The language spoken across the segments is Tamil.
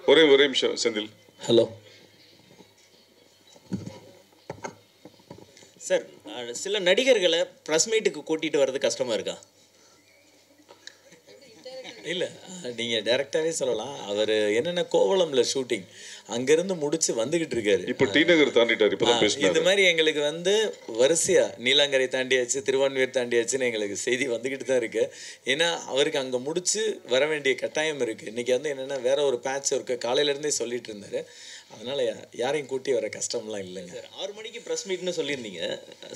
ஒரே நிமிஷம் செந்தில். ஹலோ சார், சில நடிகர்களை ப்ரெஸ் மீட்டுக்கு கூட்டிகிட்டு வர்றது கஷ்டமாக இருக்கா? இல்லை, நீங்கள் டைரெக்டாகவே சொல்லலாம். அவர் என்னென்ன கோவளமில் ஷூட்டிங் அங்கேருந்து முடிச்சு வந்துக்கிட்டு இருக்காரு. இப்போ டி நகர் தாண்டிட்டார். இப்போ தான் பேசினார். இந்த மாதிரி எங்களுக்கு வந்து வரிசையாக நீலாங்கரை தாண்டியாச்சு, திருவான்மியூர் தாண்டியாச்சுன்னு எங்களுக்கு செய்தி வந்துக்கிட்டு தான் இருக்குது. ஏன்னா அவருக்கு அங்கே முடிச்சு வர வேண்டிய கட்டாயம் இருக்குது. இன்றைக்கி வந்து என்னென்னா வேற ஒரு பேட்ச் ஒர்க்கு காலையிலேருந்தே சொல்லிட்டு இருந்தார். அதனால் யாரையும் கூட்டி வர கஷ்டம்லாம் இல்லைங்க. சார், 6 மணிக்கு ப்ரெஸ் மீட்னு சொல்லியிருந்தீங்க.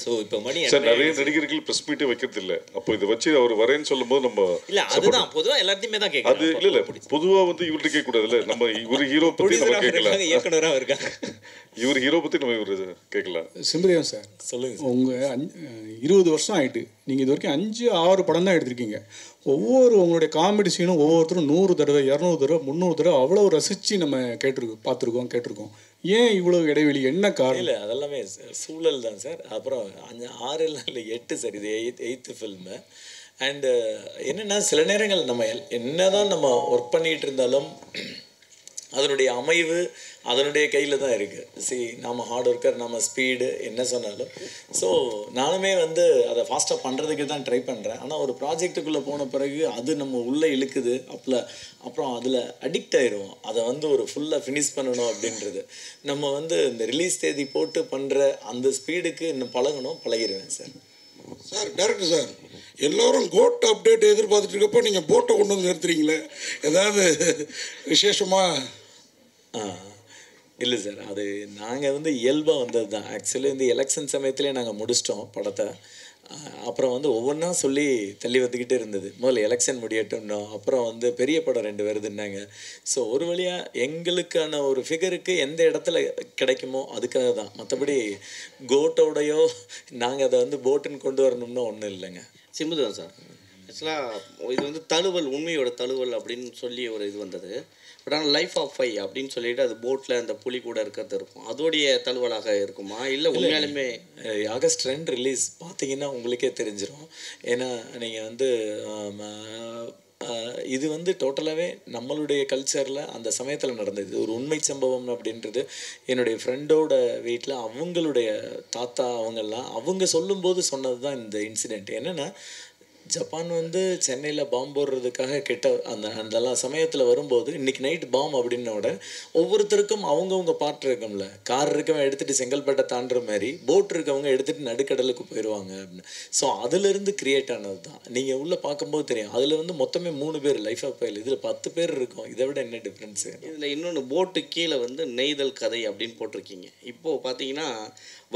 ஸோ இப்போ மணி சார் நிறைய நடிகர்கள் ப்ரெஸ் மீட்டே வைக்கிறது இல்லை. அப்போ இதை வச்சு அவர் வரேன்னு சொல்லும் போது நம்ம இல்லை, அதுதான் பொதுவாக எல்லாத்தையுமே தான் கேட்கலாம். அது இல்லை பொதுவாக வந்து இவர்கிட்ட கேட்கக்கூடாதுல்ல. நம்ம இவர் ஹீரோ பற்றி நம்ம கேட்கலாம். இயக்குனராக இருக்காங்க. இவர் ஹீரோ பற்றி நம்ம இவர் கேட்கலாம். சிம்பரியம் சார், சொல்லுங்கள். உங்கள் 20 வருஷம் ஆகிட்டு நீங்கள் இது வரைக்கும் 5-6 படம் தான் எடுத்திருக்கீங்க. உங்களுடைய காமெடி சீனும் ஒவ்வொருத்தரும் 100 தடவை 200 தடவை 300 தடவை அவ்வளோ ரசித்து நம்ம கேட்டிருக்கோம். ஏன் இவ்வளோ இடைவெளி, என்ன காரணம்? இல்லை, அதெல்லாமே சூழல் தான் சார். அப்புறம் 6 இல்லை 8 சார், இது 8th ஃபில்மு. அண்டு என்னென்னா சில நேரங்கள் நம்ம என்ன தான் நம்ம ஒர்க் பண்ணிகிட்டு இருந்தாலும் அதனுடைய அமைவு அதனுடைய கையில் தான் இருக்குது. நாம் ஹார்ட் ஒர்க்கர், நம்ம ஸ்பீடு என்ன சொன்னாலும். ஸோ நானுமே வந்து அதை ஃபாஸ்ட்டாக பண்ணுறதுக்கு தான் ட்ரை பண்ணுறேன். ஆனால் ஒரு ப்ராஜெக்ட்டுக்குள்ளே போன பிறகு அது நம்ம உள்ளே இழுக்குது. அப்புறம் அதில் அடிக்ட் ஆயிடுவோம். அதை வந்து ஒரு ஃபுல்லாக ஃபினிஷ் பண்ணணும் அப்படின்றது. நம்ம வந்து இந்த ரிலீஸ் தேதி போட்டு பண்ணுற அந்த ஸ்பீடுக்கு இன்னும் பழகிடுவேன் சார். சார், டேரக்டர் சார், எல்லோரும் கோட் அப்டேட் எதிர்பார்த்துட்டு இருக்கப்போ நீங்கள் போட்டை கொண்டு வந்து நிறுத்துறீங்களே, ஏதாவது விசேஷமாக? இல்லை சார், அது நாங்கள் வந்து இயல்பாக வந்தது தான். ஆக்சுவலி வந்து எலெக்ஷன் சமயத்துலேயே நாங்கள் முடிச்சிட்டோம் படத்தை. அப்புறம் வந்து ஒவ்வொன்றா சொல்லி தள்ளி வந்துக்கிட்டே இருந்தது. முதல்ல எலெக்ஷன் முடியட்டும்னோ, அப்புறம் வந்து பெரிய படம் 2 வருதுன்னாங்க. ஸோ ஒரு வழியாக எங்களுக்கான ஒரு ஃபிகருக்கு எந்த இடத்துல கிடைக்குமோ அதுக்காக தான். மற்றபடி கோட்டோடையோ நாங்கள் அதை வந்து போட்டுன்னு கொண்டு வரணும்னு ஒன்றும் இல்லைங்க. சிம்புதான் சார், ஆக்சுவலாக இது வந்து தழுவல், உண்மையோட தழுவல் அப்படின்னு சொல்லி ஒரு இது வந்தது. பட் ஆனால் லைஃப் ஆஃப் ஃபை அப்படின்னு சொல்லிட்டு அது போட்டில் அந்த புலி கூட இருக்கிறது இருக்கும். அதோடைய தழுவலாக இருக்குமா, இல்லை உண்மையாலுமே? ஆகஸ்ட் 2 ரிலீஸ் பார்த்தீங்கன்னா உங்களுக்கே தெரிஞ்சிடும். ஏன்னா நீங்கள் வந்து இது வந்து டோட்டலாகவே நம்மளுடைய கல்ச்சரில் அந்த சமயத்தில் நடந்தது. இது ஒரு உண்மை சம்பவம் அப்படின்றது. என்னுடைய ஃப்ரெண்டோட வீட்டில் அவங்களுடைய தாத்தா அவங்க சொல்லும்போது சொன்னது தான் இந்த இன்சிடெண்ட். என்னென்னா, ஜப்பான் வந்து சென்னையில் பாம்பு போடுறதுக்காக அதெல்லாம் சமயத்தில் வரும்போது இன்றைக்கி நைட் பாம் அப்படின்னோட ஒவ்வொருத்தருக்கும் அவங்கவுங்க பாட்டு இருக்கும்ல. கார் இருக்கவங்க எடுத்துகிட்டு செங்கல்பேட்டை தாண்டுற மாதிரி போட் இருக்கவங்க எடுத்துகிட்டு நடுக்கடலுக்கு போயிடுவாங்க அப்படின்னு. ஸோ அதுலேருந்து க்ரியேட் ஆனது தான். நீங்கள் உள்ளே பார்க்கும்போது தெரியும். அதில் வந்து மொத்தமே 3 பேர் லைஃப் ஆஃப் ஃபைல், இதில் 10 பேர் இருக்கும். இதை விட என்ன டிஃப்ரென்ஸு? இதில் இன்னொன்று, போட்டு கீழே வந்து நெய்தல் கதை அப்படின்னு போட்டிருக்கீங்க. இப்போது பார்த்தீங்கன்னா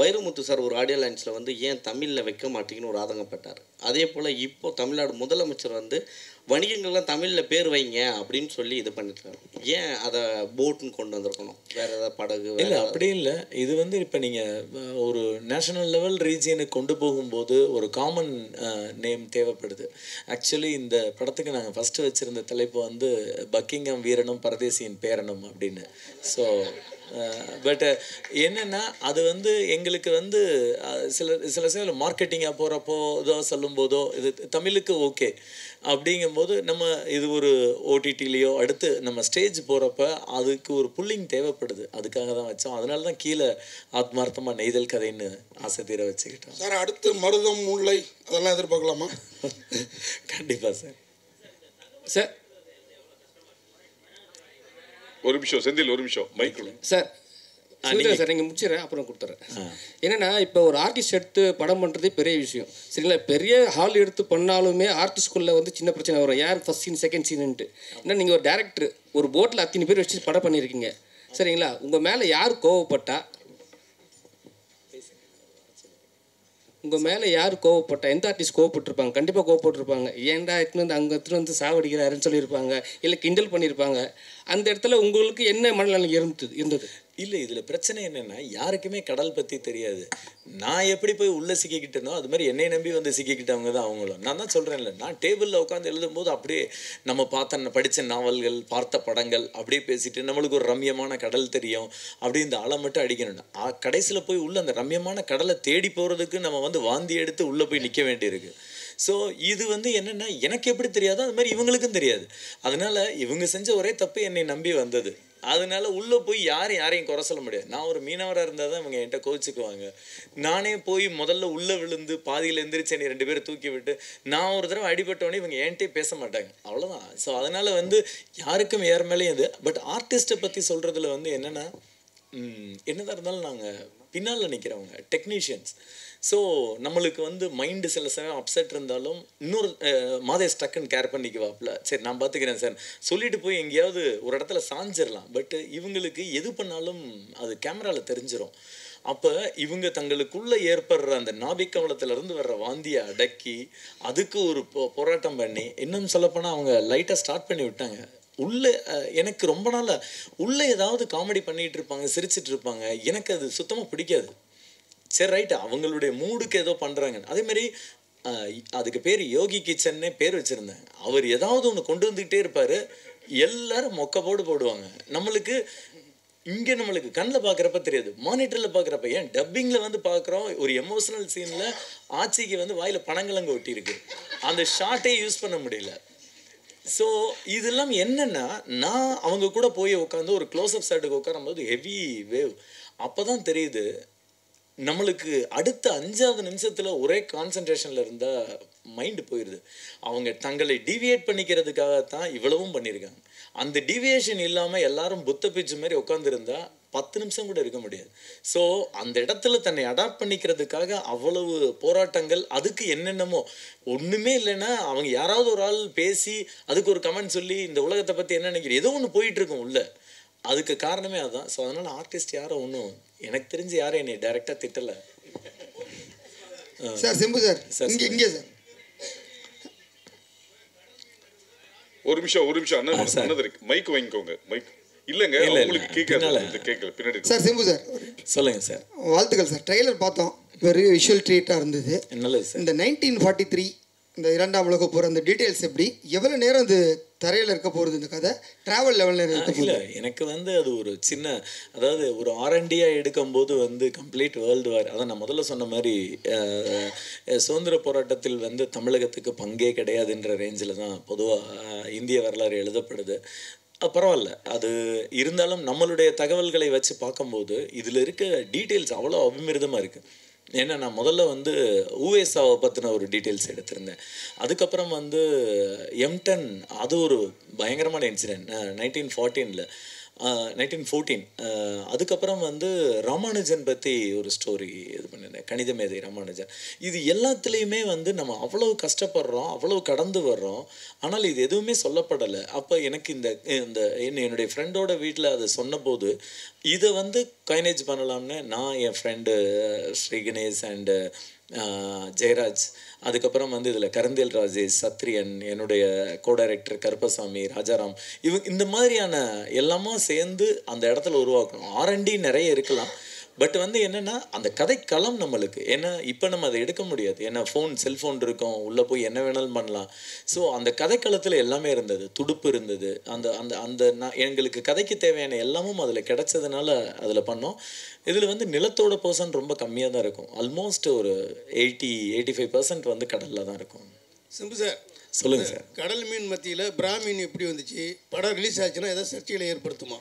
வைரமுத்து சார் ஒரு ஆடியோ லைன்ஸில் வந்து ஏன் தமிழில் வைக்க மாட்டீங்கன்னு ஒரு ஆதங்கப்பட்டார். அதே போல் இப்போது தமிழ்நாடு முதலமைச்சர் வந்து வணிகங்கள்லாம் தமிழில் பேர் வைங்க அப்படின்னு சொல்லி இது பண்ணிட்டாரு. ஏன் அதை போட்டுன்னு கொண்டு வந்திருக்கணும்? வேறு ஏதாவது படகு? இல்லை, அப்படி இல்லை. இது வந்து இப்போ நீங்கள் ஒரு நேஷனல் லெவல் ரீஜியனுக்கு கொண்டு போகும்போது ஒரு காமன் நேம் தேவைப்படுது. ஆக்சுவலி இந்த படத்துக்கு நாங்கள் ஃபஸ்ட்டு வச்சுருந்த தலைப்பு வந்து பக்கிங்ஹாம் வீரனும் பரதேசியின் பேரனும் அப்படின்னு. ஸோ பட் என்னென்னா அது வந்து எங்களுக்கு வந்து சில மார்க்கெட்டிங்காக போகிறப்போ இதோ சொல்லும்போதோ இது தமிழுக்கு ஓகே அப்படிங்கும்போது நம்ம இது ஒரு ஓடிடிலேயோ அடுத்து நம்ம ஸ்டேஜ் போகிறப்ப அதுக்கு ஒரு புல்லிங் தேவைப்படுது. அதுக்காக தான் வச்சோம். அதனால தான் கீழே ஆத்மார்த்தமாக நெய்தல் கதைன்னு ஆசை தீர வச்சுக்கிட்டோம். சார், அடுத்து மருதம், முல்லை அதெல்லாம் எதிர்பார்க்கலாமா? கண்டிப்பாக சார். சார், ஒரு நிமிஷம் செந்தில், ஒரு நிமிஷம் மைக்குள்ள. சார் சார், நீங்கள் முடிச்சிடறேன், அப்புறம் கொடுத்துட்றேன். என்னென்னா, இப்போ ஒரு ஆர்டிஸ்ட் எடுத்து படம் பண்ணுறதே பெரிய விஷயம், சரிங்களா? பெரிய ஹால் எடுத்து பண்ணாலுமே ஆர்டிஸ்ட்குள்ளே வந்து சின்ன பிரச்சனை வரும். யார் ஃபஸ்ட் சீன் செகண்ட் சீனுன்ட்டு. ஏன்னா நீங்கள் ஒரு டேரக்டர் ஒரு போட்டில் அத்தனை பேர் வச்சு படம் பண்ணியிருக்கீங்க, சரிங்களா? உங்கள் மேலே யார் கோவப்பட்டா, எந்த ஆர்டிஸ்ட் கோவப்பட்டிருப்பாங்க? கண்டிப்பாக கோவப்பட்டிருப்பாங்க. ஏன்டா எடுத்துன்னு வந்து அங்கே எடுத்துன்னு வந்து சாவடிக்கிறாருன்னு சொல்லியிருப்பாங்க, இல்லை கிண்டல் பண்ணியிருப்பாங்க. அந்த இடத்துல உங்களுக்கு என்ன மனநிலை இருந்தது? இல்லை, இதில் பிரச்சனை என்னென்னா, யாருக்குமே கடல் பற்றி தெரியாது. நான் எப்படி போய் உள்ளே சிக்கிக்கிட்டேனோ அது மாதிரி என்னை நம்பி வந்து சிக்கிக்கிட்டவங்க தான் அவங்களும். நான் தான் சொல்கிறேன்ல, நான் டேபிளில் உட்காந்து எழுதும்போது அப்படியே நம்ம படித்த நாவல்கள், பார்த்த படங்கள் அப்படியே பேசிட்டு நம்மளுக்கு ஒரு ரம்யமான கடல் தெரியும் அப்படி இந்த ஆளை மட்டும் அடிக்கணும். கடைசியில் போய் உள்ள அந்த ரம்யமான கடலை தேடி போகிறதுக்கு நம்ம வந்து வாந்தி எடுத்து உள்ளே போய் நிற்க வேண்டியிருக்கு. ஸோ இது வந்து என்னென்னா, எனக்கு எப்படி தெரியாதோ அது மாதிரி இவங்களுக்கும் தெரியாது. அதனால் இவங்க செஞ்ச ஒரே தப்பு என்னை நம்பி வந்தது. அதனால உள்ளே போய் யாரையும் குறை சொல்ல முடியாது. நான் ஒரு மீனவராக இருந்தால் தான் இவங்க என்கிட்ட கோச்சிக்குவாங்க. நானே போய் முதல்ல உள்ளே விழுந்து பாதியில் எந்திரிச்சு என்னை 2 பேரை தூக்கி விட்டு நான் ஒரு தடவை அடிபட்டோடனே இவங்க என்கிட்டே பேச மாட்டாங்க, அவ்வளோதான். ஸோ அதனால் வந்து யாருக்கும் ஏற மேலேயும் இது. பட் ஆர்டிஸ்ட்டை பற்றி சொல்கிறதுல வந்து என்னென்னா, என்னதான் இருந்தாலும் நாங்கள் பின்னால் நிற்கிறவங்க டெக்னீஷியன்ஸ். ஸோ நம்மளுக்கு வந்து மைண்டு சில சமயம் அப்செட் இருந்தாலும் இன்னொரு மாதேஷ் டக்குன்னு கேர் பண்ணிக்குவாப்பில், சரி நான் பார்த்துக்கிறேன் சார் சொல்லிட்டு போய் எங்கேயாவது ஒரு இடத்துல சாஞ்சிடலாம். பட்டு இவங்களுக்கு எது பண்ணாலும் அது கேமராவில் தெரிஞ்சிடும். அப்போ இவங்க தங்களுக்குள்ளே ஏற்படுற அந்த நாபிக்கவலத்திலேருந்து வர்ற வாந்தியை அடக்கி அதுக்கு ஒரு போராட்டம் பண்ணி, இன்னும் சொல்லப்போனால் அவங்க லைட்டாக ஸ்டார்ட் பண்ணி விட்டாங்க. உள்ளே எனக்கு ரொம்ப நாளாக உள்ளே ஏதாவது காமெடி பண்ணிகிட்டு இருப்பாங்க, சிரிச்சிட்டு இருப்பாங்க. எனக்கு அது சுத்தமாக பிடிக்காது. சரி ரைட்டு, அவங்களுடைய மூடுக்கு ஏதோ பண்ணுறாங்க. அதேமாரி அதுக்கு பேர் யோகி கிச்சன்னே பேர் வச்சுருந்தேன். அவர் ஏதாவது ஒன்று கொண்டு வந்துக்கிட்டே இருப்பார், எல்லாரும் மொக்க போடுவாங்க. நம்மளுக்கு இங்கே நம்மளுக்கு கண்ணில் பார்க்குறப்ப தெரியாது, மானிட்டரில் பார்க்குறப்ப, ஏன் டப்பிங்கில் வந்து பார்க்குறோம். ஒரு எமோஷனல் சீனில் ஆட்சிக்கு வந்து வாயில் பனங்கிழங்கு ஒட்டியிருக்கு, அந்த ஷார்ட்டே யூஸ் பண்ண முடியல. ஸோ இதெல்லாம் என்னென்னா, நான் அவங்க கூட போய் உட்காந்து ஒரு க்ளோஸ்அப் ஷாட்டுக்கு உட்காரும்போது ஹெவி வேவ். அப்போ தான் தெரியுது நம்மளுக்கு அடுத்த 5வது நிமிஷத்தில் ஒரே கான்சன்ட்ரேஷனில் இருந்தால் மைண்டு போயிடுது. அவங்க தங்களை டிவியேட் பண்ணிக்கிறதுக்காகத்தான் இவ்வளவும் பண்ணியிருக்காங்க. அந்த டிவியேஷன் இல்லாமல் எல்லாரும் புத்த பிச்சு மாதிரி உட்காந்துருந்தா 10 நிமிஷம் கூட இருக்க முடியாது. ஸோ அந்த இடத்துல தன்னை அடாப்ட் பண்ணிக்கிறதுக்காக அவ்வளவு போராட்டங்கள், அதுக்கு என்னென்னமோ ஒன்றுமே இல்லைன்னா அவங்க யாராவது ஒரு ஆள் பேசி அதுக்கு ஒரு கமெண்ட் சொல்லி இந்த உலகத்தை பற்றி என்ன நினைக்கிறேன் ஏதோ ஒன்று போயிட்டுருக்கும் உள்ள. அதுக்கு காரணமே அதுதான். ஸோ அதனால் ஆர்டிஸ்ட் யாரும் ஒன்றும் எனக்கு தெரிஞ்சு யாரும் என்னை டைரெக்டாக திட்டலை. சார் சிம்பு சார் இங்கே சார் ஒரு நிமிஷம் அண்ணன் மைக் வாங்கிக்கோங்க. மைக் இல்லைங்க, உங்களுக்கு கேட்கல பின்னாடி. சார் சிம்பு சார் சொல்லுங்க சார். வாழ்த்துக்கள் சார். ட்ரெய்லர் பார்த்தோம், வெரி விஷுவல் ட்ரீட்டாக இருந்தது. நல்லது சார். இந்த 1943 இந்த 2ஆம் உலக போகிற அந்த டீட்டெயில்ஸ் எப்படி, எவ்வளோ நேரம் அது தரையில் இருக்க போகிறது, இந்த கதை ட்ராவல் லெவலில் இருக்க போகுது? எனக்கு வந்து அது ஒரு சின்ன, அதாவது ஒரு ஆர்என்டியாக எடுக்கும்போது வந்து கம்ப்ளீட் வேர்ல்டு வார், அதான் நான் முதல்ல சொன்ன மாதிரி சுதந்திர போராட்டத்தில் வந்து தமிழகத்துக்கு பங்கே கிடையாதுன்ற ரேஞ்சில் தான் பொதுவாக இந்திய வரலாறு எழுதப்படுது. பரவாயில்ல, அது இருந்தாலும் நம்மளுடைய தகவல்களை வச்சு பார்க்கும்போது இதில் இருக்க டீட்டெயில்ஸ் அவ்வளோ அபிமிருதமாக இருக்குது. ஏன்னா நான் முதல்ல வந்து ஊவேசாவை பற்றின ஒரு டீட்டெயில்ஸ் எடுத்திருந்தேன். அதுக்கப்புறம் வந்து M10 அது ஒரு பயங்கரமான இன்சிடென்ட் 1914 அதுக்கப்புறம் வந்து ராமானுஜன் பற்றி ஒரு ஸ்டோரி இது பண்ணியிருந்தேன், கணித மேதை ராமானுஜன். இது எல்லாத்துலேயுமே வந்து நம்ம அவ்வளோ கஷ்டப்படுறோம், அவ்வளோ கடந்து வர்றோம், ஆனால் இது எதுவுமே சொல்லப்படலை. அப்போ எனக்கு என்னுடைய ஃப்ரெண்டோட வீட்டில் அதை சொன்னபோது இதை வந்து கைனேஜ் பண்ணலாம்னு நான் என் ஃப்ரெண்டு ஸ்ரீ கணேஷ் அண்டு ஜெயராஜ், அதுக்கப்புறம் வந்து இதில் கரந்தேல் ராஜேஷ், சத்ரியன், என்னுடைய கோ டைரக்டர் கருப்பசாமி, ராஜாராம், இந்த மாதிரியான எல்லாமே சேர்ந்து அந்த இடத்துல உருவாக்கணும். R&D நிறைய இருக்கலாம், பட் வந்து என்னென்னா அந்த கதைக்களம் நம்மளுக்கு, ஏன்னா இப்போ நம்ம அதை எடுக்க முடியாது, ஏன்னா செல்ஃபோன் இருக்கும், உள்ளே போய் என்ன வேணாலும் பண்ணலாம். ஸோ அந்த கதைக்களத்தில் எல்லாமே இருந்தது, துடுப்பு இருந்தது, அந்த அந்த அந்த எங்களுக்கு கதைக்கு தேவையான எல்லாமும் அதில் கிடைச்சதுனால அதில் பண்ணோம். இதில் வந்து நிலத்தோட பர்சன்ட் ரொம்ப கம்மியாக தான் இருக்கும், ஆல்மோஸ்ட் ஒரு 80-85% வந்து கடலில் தான் இருக்கும். சிம்பு சார் சொல்லுங்கள் சார். கடல் மீன் மத்தியில் பிராமீன் எப்படி வந்துச்சு, படம் ரிலீஸ் ஆச்சுன்னா ஏதாவது சர்ச்சைகளை ஏற்படுத்துமா?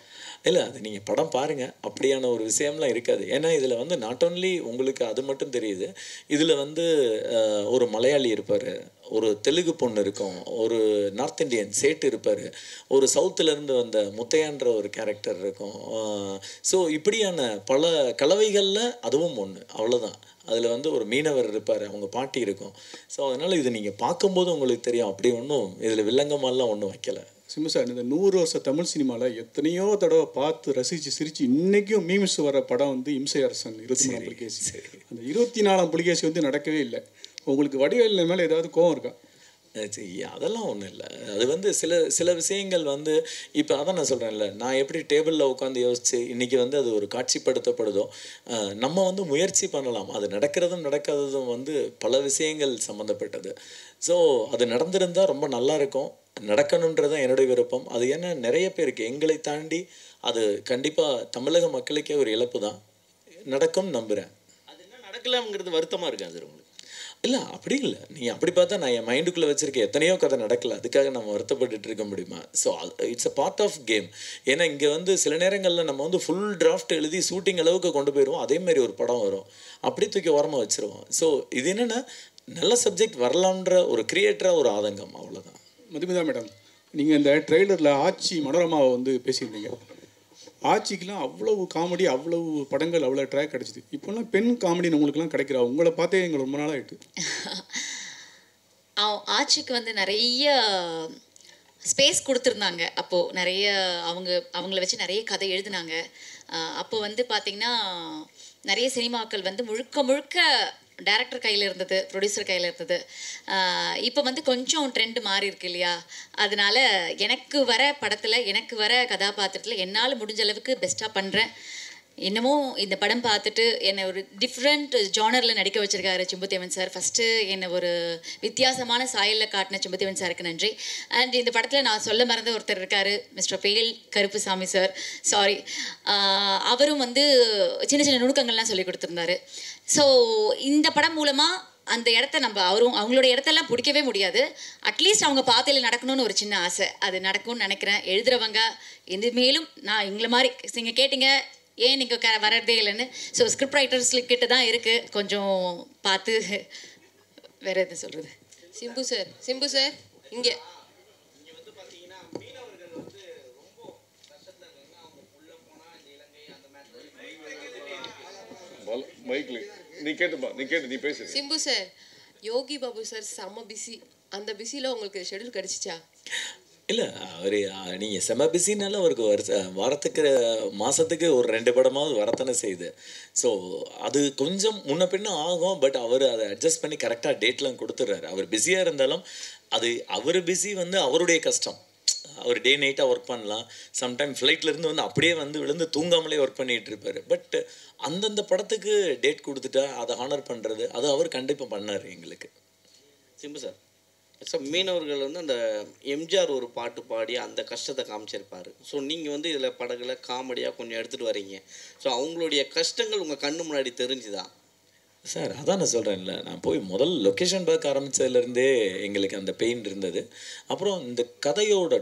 இல்லை, அது நீங்கள் படம் பாருங்கள், அப்படியான ஒரு விஷயம்லாம் இருக்காது. ஏன்னா இதில் வந்து நாட் ஓன்லி உங்களுக்கு அது மட்டும் தெரியுது, இதில் வந்து ஒரு மலையாளி இருப்பார், ஒரு தெலுங்கு பொண்ணு இருக்கும், ஒரு நார்த் இந்தியன் சேட்டு இருப்பார், ஒரு சவுத்துலேருந்து வந்த முத்தையான்ற ஒரு கேரக்டர் இருக்கும். ஸோ இப்படியான பல கலவைகளில் அதுவும் ஒன்று, அவ்வளோதான். அதில் வந்து ஒரு மீனவர் இருப்பார், அவங்க பாட்டி இருக்கும். ஸோ அதனால் இது நீங்கள் பார்க்கும்போது உங்களுக்கு தெரியும், அப்படி ஒன்றும் இதில் வில்லங்கமாலாம் ஒன்றும் வைக்கலை. சிம்பு சார், இந்த 100 வருஷ தமிழ் சினிமாவில் எத்தனையோ தடவை பார்த்து ரசித்து சிரித்து இன்றைக்கும் மீம்ஸ் வர படம் வந்து இம்சை அரசன் 24 புலிகேசி. அந்த 24 புலிகேசி வந்து நடக்கவே இல்லை. உங்களுக்கு வடிவேலு மேலே ஏதாவது கோவம் இருக்கா? அதெல்லாம் ஒன்றும் இல்லை. அது வந்து சில விஷயங்கள் வந்து இப்போ அதான் நான் சொல்கிறேன்ல, நான் எப்படி டேபிளில் உட்காந்து யோசித்து இன்றைக்கி வந்து அது ஒரு காட்சிப்படுத்தப்படுதோ, நம்ம வந்து முயற்சி பண்ணலாம். அது நடக்கிறதும் நடக்காததும் வந்து பல விஷயங்கள் சம்மந்தப்பட்டது. ஸோ அது நடந்திருந்தால் ரொம்ப நல்லாயிருக்கும், நடக்கணுன்றதான் என்னுடைய விருப்பம். அது ஏன்னா நிறைய பேருக்கு எங்களை தாண்டி அது கண்டிப்பாக தமிழக மக்களுக்கே ஒரு இழப்பு தான். நடக்கும் நம்புகிறேன். அது என்ன நடக்கலாம்ங்கிறது வருத்தமாக இருக்கா சார் உங்களுக்கு? இல்லை அப்படி இல்லை, நீங்கள் அப்படி பார்த்தா நான் என் மைண்டுக்குள்ளே வச்சுருக்கேன் எத்தனையோ கதை நடக்கல, அதுக்காக நம்ம வருத்தப்பட்டுட்டு இருக்க முடியுமா? So it's a part of game. ஏன்னா இங்கே வந்து சில நேரங்களில் நம்ம வந்து ஃபுல் டிராஃப்ட் எழுதி ஷூட்டிங் அளவுக்கு கொண்டு போயிடுவோம், அதேமாதிரி ஒரு படம் வரும், அப்படி தூக்கி ஓரமாக வச்சுருவோம். ஸோ இது என்னென்னா நல்ல சப்ஜெக்ட் வரலான்ற ஒரு கிரியேட்டராக ஒரு ஆதங்கம், அவ்வளோதான். மதுமிதா மேடம், நீங்கள் இந்த ட்ரெய்லரில் ஆச்சி மனோரமாவை வந்து பேசியிருந்தீங்க. ஆட்சிக்கெலாம் அவ்வளவு காமெடி, அவ்வளவு படங்கள், அவ்வளோ ட்ராக் கிடச்சிது. இப்போல்லாம் பெண் காமெடின்னு உங்களுக்குலாம் கிடைக்கிறா? உங்களை பார்த்தே எங்களுக்கு ரொம்ப நாள் ஆகிட்டு. ஆட்சிக்கு வந்து நிறைய ஸ்பேஸ் கொடுத்துருந்தாங்க. அப்போது நிறைய அவங்கள வச்சு நிறைய கதை எழுதினாங்க. அப்போ வந்து பார்த்திங்கன்னா நிறைய சினிமாக்கள் வந்து முழுக்க டைரக்டர் கையில் இருந்தது, ப்ரொடியூசர் கையில் இருந்தது. இப்போ வந்து கொஞ்சம் ட்ரெண்டு மாறி இருக்கு இல்லையா? அதனால் எனக்கு வர படத்தில், எனக்கு வர கதாபாத்திரத்தில் என்னால் முடிஞ்ச அளவுக்கு பெஸ்ட்டாக பண்ணுறேன். இன்னமும் இந்த படம் பார்த்துட்டு என்னை ஒரு டிஃப்ரெண்ட் ஜானரில் நடிக்க வச்சுருக்காரு சிம்புதேவன் சார். ஃபஸ்ட்டு என்னை ஒரு வித்தியாசமான சாயலில் காட்டின சிம்புதேவன் சாருக்கு நன்றி. அண்ட் இந்த படத்தில் நான் சொல்ல மறந்த ஒருத்தர் இருக்கார், மிஸ்டர் பேல் கருப்புசாமி சார். சாரி, அவரும் வந்து சின்ன சின்ன நுணுக்கங்கள்லாம் சொல்லி கொடுத்துருந்தாரு. ஸோ இந்த படம் மூலமாக அந்த இடத்த நம்ம அவங்களோட இடத்தெல்லாம் பிடிக்கவே முடியாது, அட்லீஸ்ட் அவங்க பாதையில் நடக்கணும்னு ஒரு சின்ன ஆசை, அது நடக்கும்னு நினைக்கிறேன். எழுதுகிறவங்க இனிமேலும் நான் எங்களை மாதிரி நீங்கள் கேட்டிங்க ஏன் நீங்கள் வரதே இல்லைன்னு. ஸோ ஸ்கிரிப்ட் ரைட்டர்ஸ் கிட்ட தான் இருக்குது, கொஞ்சம் பார்த்து வேறு எது சொல்கிறது. சிம்பு சார் இங்கே நீ பேசு. சிம்பு சார், யோகி பாபு சார் செம்ம பிஸி, அந்த பிஸியில் உங்களுக்கு ஷெட்யூல் கிடச்சிச்சா? இல்லை, அவர் நீங்கள் செம பிஸினால அவருக்கு வாரத்துக்கு மாதத்துக்கு ஒரு 2 படமாவது வரத்தானே செய்யுது. ஸோ அது கொஞ்சம் முன்ன பின்ன ஆகும், பட் அவர் அதை அட்ஜஸ்ட் பண்ணி கரெக்டாக டேட்லாம் கொடுத்துட்றாரு. அவர் பிஸியாக இருந்தாலும் அது அவர் பிஸி வந்து அவருடைய கஷ்டம். அவர் டே நைட்டாக ஒர்க் பண்ணலாம், சம்டைம் ஃப்ளைட்லேருந்து வந்து அப்படியே வந்து விழுந்து தூங்காமலே ஒர்க் பண்ணிகிட்டு இருப்பார். பட் அந்தந்த படத்துக்கு டேட் கொடுத்துட்டா அதை ஹானர் பண்ணுறது அது அவர் கண்டிப்பாக பண்ணார் எங்களுக்கு. சிம்பு சார், சார் மீனவர்கள் வந்து அந்த எம்ஜிஆர் ஒரு பாட்டு பாடி அந்த கஷ்டத்தை காமிச்சிருப்பார். ஸோ நீங்கள் வந்து இதில் படங்களை காமெடியாக கொஞ்சம் எடுத்துகிட்டு வரீங்க. ஸோ அவங்களுடைய கஷ்டங்கள் உங்கள் கண்ணு முன்னாடி தெரிஞ்சுதா? சார் அதான் நான் சொல்கிறேன்ல, நான் போய் முதல் லொக்கேஷன் பார்க்க ஆரம்பித்ததுலேருந்தே எங்களுக்கு அந்த பெயின் இருந்தது. அப்புறம் இந்த கதையோட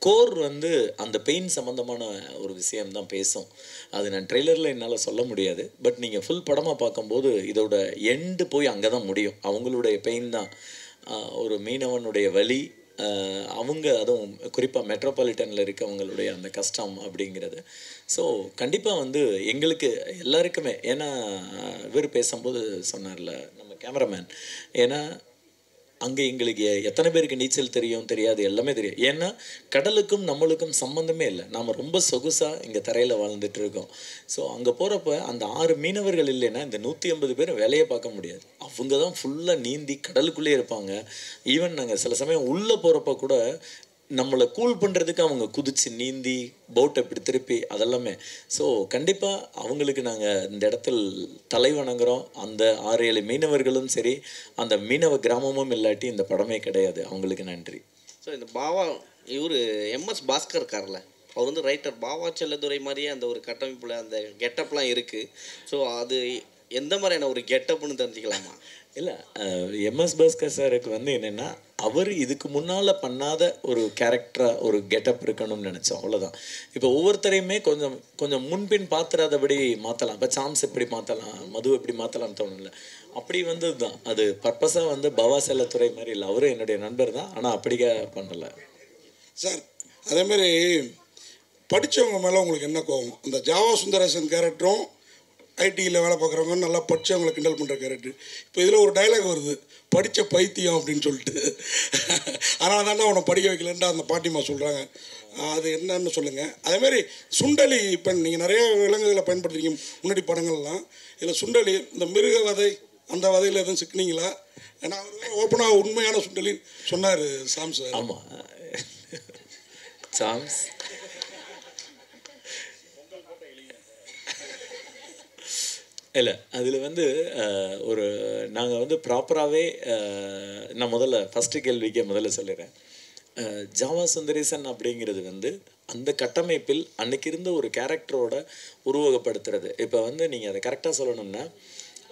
கோர் வந்து அந்த பெயின் சம்மந்தமான ஒரு விஷயம்தான் பேசும். அது நான் ட்ரெய்லரில் என்னால் சொல்ல முடியாது, பட் நீங்கள் ஃபுல் படமாக பார்க்கும்போது இதோட எண்டு போய் அங்கே தான் முடியும். அவங்களுடைய பெயின் தான், ஒரு மீனவனுடைய வலி, அவங்க அதுவும் குறிப்பாக மெட்ரோபாலிட்டனில் இருக்கவங்களுடைய அந்த கஷ்டம் அப்படிங்கிறது. ஸோ கண்டிப்பாக வந்து எங்களுக்கு எல்லாருக்குமே, ஏன்னா இவர் பேசும்போது சொன்னார்ல நம்ம கேமராமேன், ஏன்னா அங்கே எங்களுக்கு எத்தனை பேருக்கு நீச்சல் தெரியும் தெரியாது எல்லாமே தெரியும். ஏன்னா கடலுக்கும் நம்மளுக்கும் சம்மந்தமே இல்லை, நாம் ரொம்ப சொகுசாக இங்கே தரையில் வாழ்ந்துட்டு இருக்கோம். ஸோ அங்கே போகிறப்ப அந்த 6 மீனவர்கள் இல்லைன்னா இந்த 150 பேர் வேலையை பார்க்க முடியாது. அவங்க தான் ஃபுல்லாக நீந்தி கடலுக்குள்ளே இருப்பாங்க. ஈவன் நாங்கள் சில சமயம் உள்ளே போகிறப்ப கூட நம்மளை கூல் பண்ணுறதுக்கு அவங்க குதித்து நீந்தி போட்டை இப்படி திருப்பி அதெல்லாமே. ஸோ கண்டிப்பாக அவங்களுக்கு நாங்கள் இந்த இடத்தில் தலை வணங்குறோம். அந்த 6-7 மீனவர்களும் சரி, அந்த மீனவ கிராமமும் இல்லாட்டி இந்த படமே கிடையாது. அவங்களுக்கு நன்றி. ஸோ இந்த பாவா இவர் எம்எஸ் பாஸ்கர் இருக்கார்ல, அவர் வந்து ரைட்டர் பாவா செல்லதுரை மாதிரியே அந்த ஒரு கட்டமைப்பில் அந்த கெட்டப்லாம் இருக்குது. ஸோ அது எந்த மாதிரியான ஒரு கெட்டப்னு தெரிஞ்சுக்கலாமா? இல்லை, எம்எஸ் பாஸ்கர் சாருக்கு வந்து என்னென்னா அவர் இதுக்கு முன்னால் பண்ணாத ஒரு கேரக்டராக ஒரு கெட்டப் இருக்கணும்னு நினச்சோம், அவ்வளோதான். இப்போ ஒவ்வொருத்தரையுமே கொஞ்சம் கொஞ்சம் முன்பின் பார்த்துறாதபடி மாற்றலாம். இப்போ சாம்ஸ் எப்படி மாற்றலாம், மது எப்படி மாற்றலாம்னு தோணும்ல, அப்படி வந்தது தான். அது பர்பஸாக வந்து பவா செல்லத்துறை மாதிரி இல்லை, அவரும் என்னுடைய நண்பர் தான், ஆனால் அப்படிக்கா பண்ணலை சார். அதேமாரி படித்தவங்க மேலே உங்களுக்கு என்ன கோவம்? அந்த ஜாவா சுந்தரேசன் கேரக்டரும் ஐடியில் வேலை பார்க்குறவங்க நல்லா படித்தவங்களை கிண்டல் பண்ணுற கேரக்டர். இப்போ இதில் ஒரு டைலாக் வருது, படித்த பைத்தியம் அப்படின்னு சொல்லிட்டு, அதனால தானே அவனை படிக்க வைக்கலன்ட்டு அந்த பாட்டிமா சொல்கிறாங்க. அது என்னன்னு சொல்லுங்கள். அதேமாரி சுண்டலி இப்போ நீங்கள் நிறைய விலங்குகளை பயன்படுத்துறீங்க முன்னாடி படங்கள்லாம். இதில் சுண்டலி இந்த மிருக வதை அந்த வதையில் எதுவும் சிக்கினீங்களா? ஏன்னா அவர் ஓப்பனாக உண்மையான சுண்டலி சொன்னார் சாம்ஸ். ஆமாம், சாம்ஸ் இல்லை, அதில் வந்து ஒரு நாங்கள் வந்து ப்ராப்பராகவே நான் முதல்ல ஃபஸ்ட்டு கேள்விக்கே முதல்ல சொல்லிடுறேன். ஜாவா சுந்தரேசன் அப்படிங்கிறது வந்து அந்த கட்டமைப்பில் அன்னைக்கு இருந்த ஒரு கேரக்டரோட உருவகப்படுத்துறது. இப்போ வந்து நீங்கள் அதை கரெக்டாக சொல்லணும்னா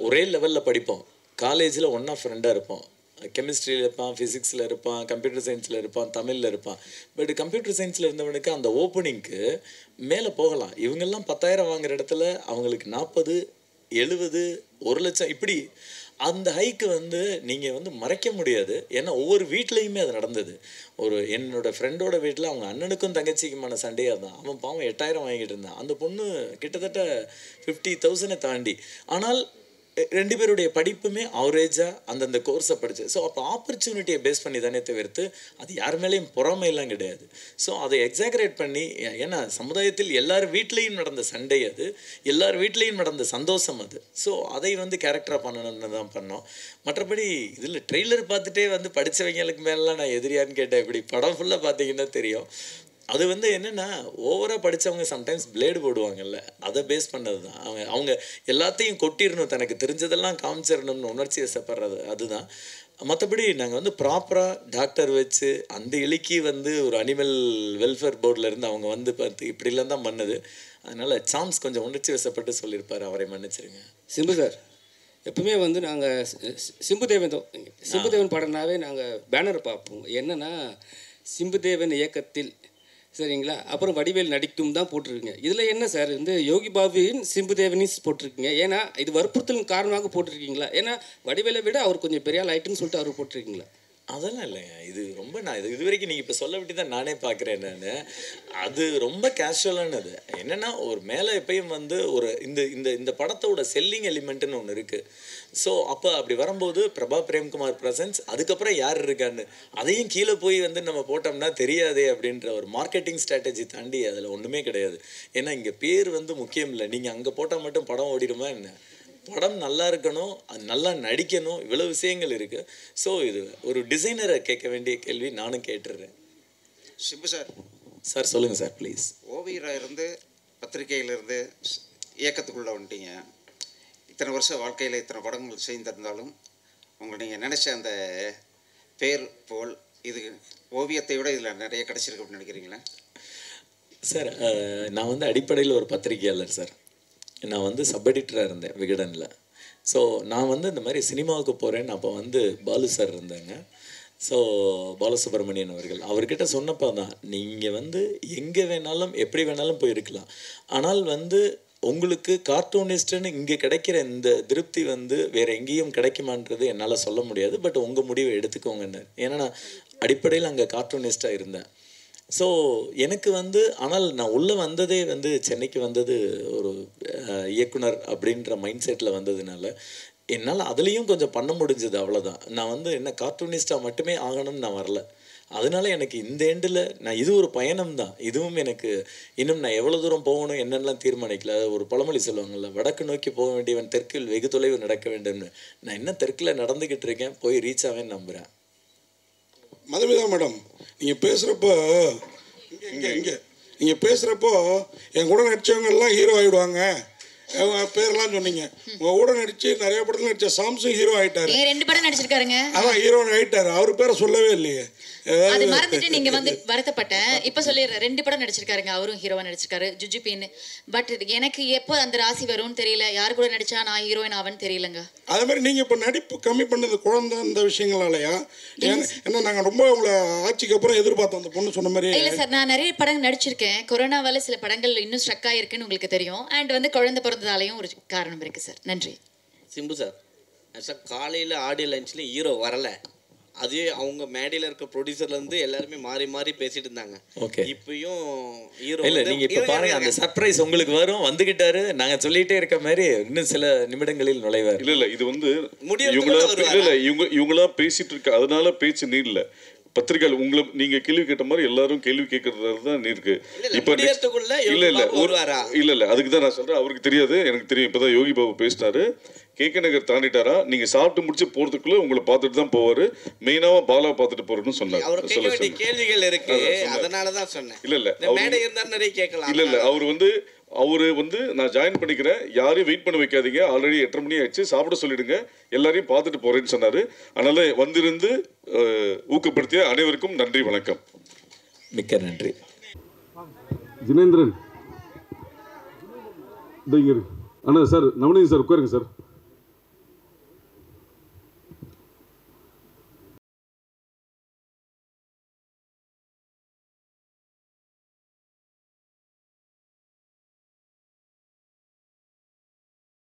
ஒரே லெவலில் படிப்போம், காலேஜில் ஒன்றா ஃப்ரெண்டாக இருப்போம். கெமிஸ்ட்ரியில் இருப்பான், ஃபிசிக்ஸில் இருப்பான், கம்ப்யூட்டர் சயின்ஸில் இருப்பான், தமிழில் இருப்பான். பட் கம்ப்யூட்டர் சயின்ஸில் இருந்தவனுக்கு அந்த ஓப்பனிங்க்கு மேலே போகலாம். இவங்கெல்லாம் 10,000 வாங்குற இடத்துல அவங்களுக்கு 40, 70, 1 லட்சம் இப்படி அந்த ஹைக்கு வந்து நீங்கள் வந்து மறைக்க முடியாது. ஏன்னா ஒவ்வொரு வீட்லேயுமே அது நடந்தது. என்னோடய ஃப்ரெண்டோட வீட்டில் அவங்க அண்ணனுக்கும் தங்கச்சிக்குமான சண்டையாக தான். அவன் பாவம் 8,000 வாங்கிட்டு இருந்தான். அந்த பொண்ணு கிட்டத்தட்ட 50,000 தாண்டி. ஆனால் 2 பேருடைய படிப்புமே அவரேஜாக அந்தந்த கோர்ஸை படிச்சு. ஸோ அப்போ ஆப்பர்ச்சுனிட்டியை பேஸ் பண்ணி தானே தவிர்த்து அது யார் மேலேயும் பொறாமையெல்லாம் கிடையாது. ஸோ அதை எக்ஸாகரேட் பண்ணி, ஏன்னா சமுதாயத்தில் எல்லார் வீட்லேயும் நடந்த சண்டை அது, எல்லார் வீட்லேயும் நடந்த சந்தோஷம் அது. ஸோ அதை வந்து கேரக்டராக பண்ணணும்னு தான் பண்ணோம். மற்றபடி இதில் ட்ரெய்லர் பார்த்துட்டே வந்து படித்தவங்களுக்கு மேலாம் நான் எதிரியான்னு கேட்டேன். இப்படி படம் ஃபுல்லாக பார்த்தீங்கன்னா தெரியும். அது வந்து என்னென்னா ஓவராக படித்தவங்க சம்டைம்ஸ் பிளேடு போடுவாங்கல்ல, அதை பேஸ் பண்ணது தான். அவங்க எல்லாத்தையும் கொட்டிடணும், தனக்கு தெரிஞ்சதெல்லாம் காமிச்சிடணும்னு உணர்ச்சி வசப்படுறது அதுதான். மற்றபடி நாங்கள் வந்து ப்ராப்பராக டாக்டர் வச்சு அந்த இலக்கி வந்து ஒரு அனிமல் வெல்ஃபேர் போர்டில் இருந்து அவங்க வந்து பார்த்து இப்படிலாம் தான் பண்ணது. அதனால் சாம்ஸ் கொஞ்சம் உணர்ச்சி வசப்பட்டு சொல்லியிருப்பார், அவரை மன்னிச்சிருங்க. சிம்பு சார், எப்பவுமே வந்து நாங்கள் சிம்புதேவன் படம்னாவே நாங்கள் பேனர் பார்ப்போம். என்னென்னா சிம்புதேவன் இயக்கத்தில், சரிங்களா, அப்புறம் வடிவேல் நடிக்கும் தான் போட்டிருக்கீங்க. இதில் என்ன சார் வந்து யோகி பாபுவின் சிம்புதேவனிஸ் போட்டிருக்கீங்க? ஏன்னா இது வற்புறுத்தலின் காரணமாக போட்டிருக்கீங்களா? ஏன்னா வடிவேலை விட அவர் கொஞ்சம் பெரிய ஆள் ஆயிட்டுன்னு சொல்லிட்டு அவர் போட்டிருக்கீங்களா? அதெல்லாம் இல்லைங்க. இது ரொம்ப நான் இது வரைக்கும் நீங்கள் இப்போ சொல்ல விட்டு தான் நானே பார்க்குறேன். நான் அது ரொம்ப கேஷுவலானது. என்னென்னா ஒரு மேலே எப்பயும் வந்து ஒரு இந்த படத்தோட செல்லிங் எலிமெண்ட்டுன்னு ஒன்று இருக்குது. ஸோ அப்போ அப்படி வரும்போது பிரபா பிரேம்குமார் ப்ரெசன்ஸ், அதுக்கப்புறம் யார் இருக்கான்னு அதையும் கீழே போய் வந்து நம்ம போட்டோம்னா தெரியாதே அப்படின்ற ஒரு மார்க்கெட்டிங் ஸ்ட்ராட்டஜி தாண்டி அதில் ஒன்றுமே கிடையாது. ஏன்னா இங்கே பேர் வந்து முக்கியம் இல்லை. நீங்கள் அங்கே போட்டால் மட்டும் படம் ஓடிடுமா என்ன? படம் நல்லா இருக்கணும், அது நல்லா நடிக்கணும், இவ்வளோ விஷயங்கள் இருக்குது. ஸோ இது ஒரு டிசைனரை கேட்க வேண்டிய கேள்வி நானும் கேட்டுடுறேன். சிம்பு சார். சார் சொல்லுங்கள் சார் ப்ளீஸ். ஓவியராக இருந்து பத்திரிகையிலிருந்து இயக்கத்துக்குள்ளே வந்துட்டீங்க. இத்தனை வருஷம் வாழ்க்கையில் இத்தனை படங்கள் செய்திருந்தாலும் உங்களை நீங்கள் நினச்ச அந்த பேர் போல் இது ஓவியத்தை விட இதில் நிறைய கிடச்சிருக்கு அப்படின்னு நினைக்கிறீங்களா? சார் நான் வந்து அடிப்படையில் ஒரு பத்திரிகையாளர் சார். நான் வந்து சப் எடிட்டராக இருந்தேன் விகடனில். ஸோ நான் வந்து இந்த மாதிரி சினிமாவுக்கு போகிறேன்னு அப்போ வந்து பாலு சார் இருந்தாங்க. ஸோ பாலசுப்ரமணியன் அவர்கிட்ட சொன்னப்போ தான், நீங்கள் வந்து எங்கே வேணாலும் எப்படி வேணாலும் போயிருக்கலாம், ஆனால் வந்து உங்களுக்கு கார்ட்டூனிஸ்ட்டுன்னு இங்கே கிடைக்கிற இந்த திருப்தி வந்து வேறு எங்கேயும் கிடைக்குமான்றது என்னால் சொல்ல முடியாது. பட் உங்கள் முடிவை எடுத்துக்கோங்கன்னு. ஏன்னா நான் அடிப்படையில் அங்கே கார்ட்டூனிஸ்ட்டாக இருந்தேன். ஸோ எனக்கு வந்து, ஆனால் நான் உள்ளே வந்ததே வந்து சென்னைக்கு வந்தது ஒரு இயக்குனர் அப்படின்ற மைண்ட் செட்டில் வந்ததுனால என்னால் அதுலேயும் கொஞ்சம் பண்ண முடிஞ்சது, அவ்வளோதான். நான் வந்து என்ன கார்ட்டூனிஸ்ட்டாக மட்டுமே ஆகணும்னு நான் வரல. அதனால எனக்கு இந்த எண்டில் நான் இது ஒரு பயணம் தான். இதுவும் எனக்கு இன்னும் நான் எவ்வளோ தூரம் போகணும் என்னென்னலாம் தீர்மானிக்கல. ஒரு பழமொழி சொல்லுவாங்கள்ல, வடக்கு நோக்கி போக வேண்டியவன் தெற்கில் வெகு தொலைவு நடக்க வேண்டும்னு. நான் இன்னும் தெற்கில் நடந்துக்கிட்டு இருக்கேன், போய் ரீச் ஆவேன்னு நம்புகிறேன். மதுமிதா மேடம், நீங்கள் பேசுகிறப்போ நீங்கள் பேசுகிறப்போ என் கூட நடித்தவங்கெல்லாம் ஹீரோ ஆகிடுவாங்க பேர்லாம் சொன்னீங்க. உங்கள் கூட நடித்து நிறைய படத்தில் நடித்த சாம்சங் ஹீரோ ஆகிட்டாரு. 2 படம் நடிச்சிருக்காருங்க. அதான் ஹீரோ ஆகிட்டாரு. அவர் பேரை சொல்லவே இல்லையே. அது மறந்துட்டு நீங்க வந்து வருத்தப்பட்டேன். இப்ப சொல்லிடுறேன். 2 படம் நடிச்சிருக்காருங்க, அவரும் ஹீரோவா நடிச்சிருக்காரு, ஜுஜுபின்னு. பட் எனக்கு எப்போ அந்த ராசி வரும்னு தெரியல, யார் கூட நடிச்சா நான் ஹீரோயின் ஆவேன்னு தெரியலங்க. அதே மாதிரி நீங்க இப்ப நடிப்பு கம்மி பண்ணது குழந்தை இந்த விஷயங்களாலயா? ஏன்னா நாங்க ரொம்ப உங்களை ஆட்சிக்கு அப்புறம் எதிர்பார்த்தோம் அந்த பொண்ணு சொன்ன மாதிரி. இல்ல சார், நான் நிறைய படங்கள் நடிச்சிருக்கேன். கொரோனாவால சில படங்கள் இன்னும் ஸ்ட்ரக் ஆயிருக்குன்னு உங்களுக்கு தெரியும். அண்ட் வந்து குழந்தை பிறந்ததாலையும் ஒரு காரணம் இருக்கு சார். நன்றி. சிம்பு சார், சார் காலையில் ஆடியோ லஞ்ச்லேயும் ஹீரோ வரலை. அதே அவங்க மேடையில் இருக்க ப்ரொடியூசர்லேருந்து எல்லாருமே மாறி மாறி பேசிட்டு இருந்தாங்க. ஓகே, இப்பயும் ஹீரோ இல்லை நீங்கள் இப்போ பாருங்க, அந்த சர்ப்ரைஸ் உங்களுக்கு வரும். வந்துக்கிட்டாரு, நாங்கள் சொல்லிகிட்டே இருக்க மாதிரி இன்னும் சில நிமிடங்களில் நுழைவார். இல்லை இது வந்து இவங்களா பேசிட்டு இருக்க, அதனால பேச்சு நீடல. பத்திரிகையாளர் உங்களை நீங்க கேள்வி கேட்ட மாதிரி எல்லாரும் கேள்வி கேட்கறதுல தான் இருக்கு. இப்ப இல்ல அதுக்கு தான் நான் சொல்றேன். அவருக்கு தெரியாது, எனக்கு தெரியும். இப்பதான் யோகி பாபு பேசினாரு. கேகே நகர் தாண்டிட்டாரா, நீங்க சாப்பிட்டு முடிச்சு போறதுக்குள்ள உங்களை பார்த்துட்டு தான் போவாரு. மெயினாவா பாலா பார்த்துட்டு போறேன்னு சொன்னாரு. கேள்விகள் இருக்கு, அதனாலதான் சொன்னேன். இல்ல மேடை இருந்தா நிறைய கேட்கலாம். இல்ல அவரு வந்து நான் ஜாயின் பண்ணிக்கிறேன், யாரையும் வெயிட் பண்ண வைக்காதீங்க, ஆல்ரெடி 8:30 மணி ஆயிடுச்சு, சாப்பிட சொல்லிடுங்க, எல்லாரையும் பார்த்துட்டு போறேன்னு சொன்னாரு. அதனால வந்திருந்து ஊக்கப்படுத்திய அனைவருக்கும் நன்றி, வணக்கம். மிக்க நன்றி. ஜினேந்திரன் அண்ணா சார், நவனீத் சார் உட்காருங்க சார்.